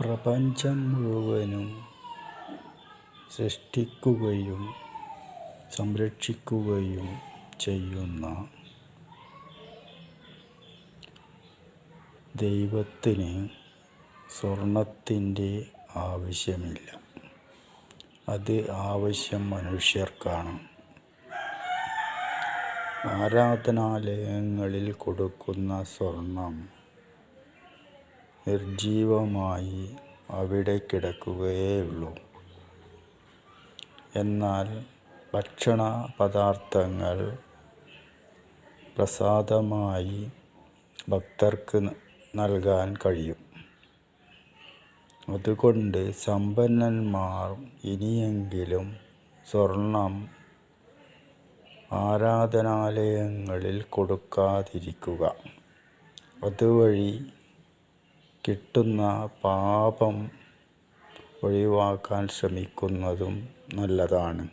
പ്രപഞ്ചം മുഴുവനും സൃഷ്ടിക്കുകയും സംരക്ഷിക്കുകയും ചെയ്യുന്ന ദൈവത്തിന് സ്വർണത്തിൻ്റെ ആവശ്യമില്ല. അത് ആവശ്യം മനുഷ്യർക്കാണ്. ആരാധനാലയങ്ങളിൽ കൊടുക്കുന്ന സ്വർണം നിർജീവമായി അവിടെ കിടക്കുകയേയുള്ളൂ. എന്നാൽ ഭക്ഷണ പദാർത്ഥങ്ങൾ പ്രസാദമായി ഭക്തർക്ക് നൽകാൻ കഴിയും. അതുകൊണ്ട് സമ്പന്നന്മാർ ഇനിയെങ്കിലും സ്വർണം ആരാധനാലയങ്ങളിൽ കൊടുക്കാതിരിക്കുക. അതുവഴി കിട്ടുന്ന പാപം ഒഴിവാക്കാൻ ശ്രമിക്കുന്നതും നല്ലതാണ്.